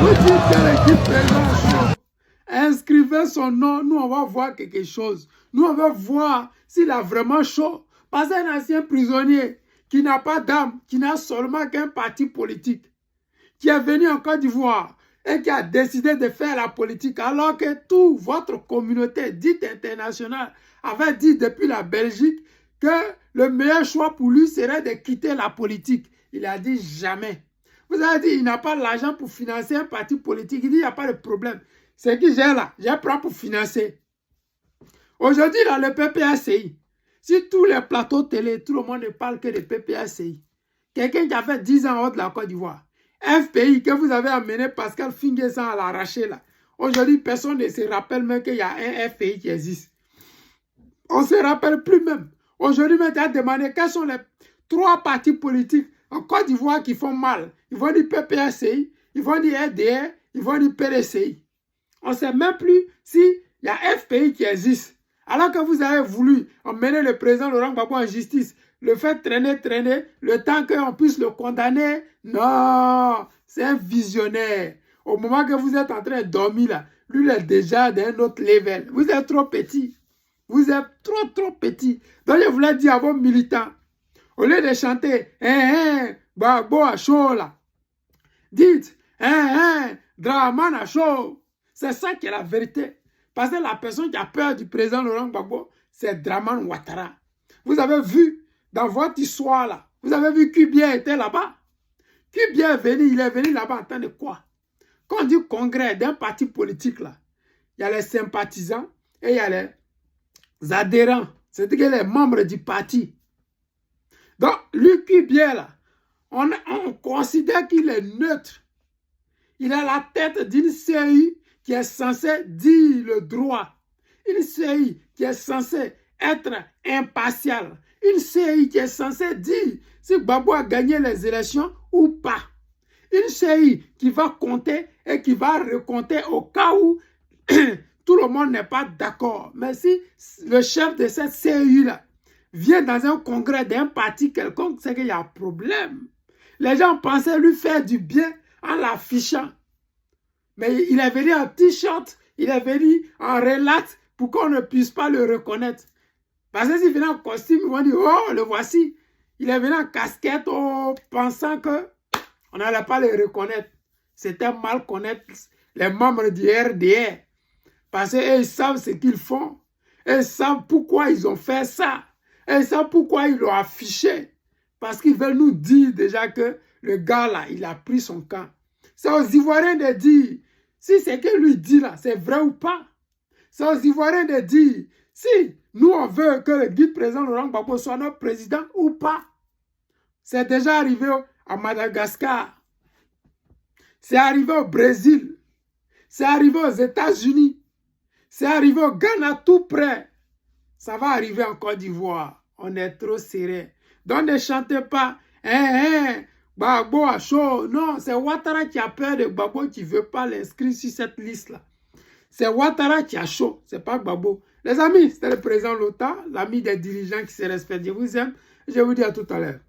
Vous dites que l'équipe présente chaud. Inscrivez son nom, nous on va voir quelque chose. Nous on va voir s'il a vraiment chaud. Parce qu'un ancien prisonnier qui n'a pas d'âme, qui n'a seulement qu'un parti politique, qui est venu en Côte d'Ivoire et qui a décidé de faire la politique alors que toute votre communauté dite internationale avait dit depuis la Belgique que le meilleur choix pour lui serait de quitter la politique. Il a dit jamais. Vous avez dit il n'a pas l'argent pour financer un parti politique. Il dit il n'y a pas de problème. C'est qui j'ai là, j'ai prends pour financer. Aujourd'hui dans le PPACI, si tous les plateaux télé, tout le monde ne parle que de PPACI, quelqu'un qui a fait 10 ans en haut de la Côte d'Ivoire, FPI que vous avez amené Pascal Finguessan à l'arracher là. Aujourd'hui, personne ne se rappelle même qu'il y a un FPI qui existe. On ne se rappelle plus même. Aujourd'hui, tu as demandé quels sont les 3 partis politiques en Côte d'Ivoire qui font mal. Ils vont dire PPACI, ils vont dire RDR, ils vont dire PDCI. On ne sait même plus s'il y a FPI qui existe. Alors que vous avez voulu emmener le président Laurent Gbagbo en justice, le faire traîner, le temps qu'on puisse le condamner. Non, c'est un visionnaire. Au moment que vous êtes en train de dormir là, lui il est déjà d'un autre level. Vous êtes trop petit. Vous êtes trop petit. Donc je voulais dire à vos militants, au lieu de chanter, Gbagbo a chaud là, dites, Draman a chaud. C'est ça qui est la vérité. Parce que la personne qui a peur du président Laurent Gbagbo, c'est Draman Ouattara. Vous avez vu dans votre histoire là, vous avez vu Kubien était là-bas. Kubien est venu, il est venu là-bas en temps de quoi? Quand on dit congrès d'un parti politique là, il y a les sympathisants et il y a les adhérents, c'est-à-dire les membres du parti. Donc, lui Kubien là, on considère qu'il est neutre. Il a la tête d'une CI qui est censée dire le droit. Une CI qui est censée être impartiale. Une CI qui est censée dire si Gbagbo a gagné les élections ou pas. Une CI qui va compter et qui va recompter au cas où tout le monde n'est pas d'accord. Mais si le chef de cette CI-là vient dans un congrès d'un parti quelconque, c'est qu'il y a un problème. Les gens pensaient lui faire du bien en l'affichant. Mais il est venu en t-shirt, il est venu en relax pour qu'on ne puisse pas le reconnaître. Parce que s'il venait en costume, ils vont dire, oh, le voici. Il est venu en casquette, oh, pensant qu'on n'allait pas le reconnaître. C'était mal connaître les membres du RDR. Parce qu'ils savent ce qu'ils font. Ils savent pourquoi ils ont fait ça. Ils savent pourquoi ils l'ont affiché. Parce qu'ils veulent nous dire déjà que le gars là, il a pris son camp. C'est aux Ivoiriens de dire si ce que lui dit là, c'est vrai ou pas. C'est aux Ivoiriens de dire si nous on veut que le guide président Laurent Gbagbo soit notre président ou pas. C'est déjà arrivé à Madagascar. C'est arrivé au Brésil. C'est arrivé aux États-Unis. C'est arrivé au Ghana tout près. Ça va arriver en Côte d'Ivoire. On est trop serré. Donc ne chantez pas. Gbagbo a chaud. Non, c'est Ouattara qui a peur de Gbagbo qui ne veut pas l'inscrire sur cette liste-là. C'est Ouattara qui a chaud, c'est pas Gbagbo. Les amis, c'était le président Lota, l'ami des dirigeants qui se respectent. Je vous aime. Je vous dis à tout à l'heure.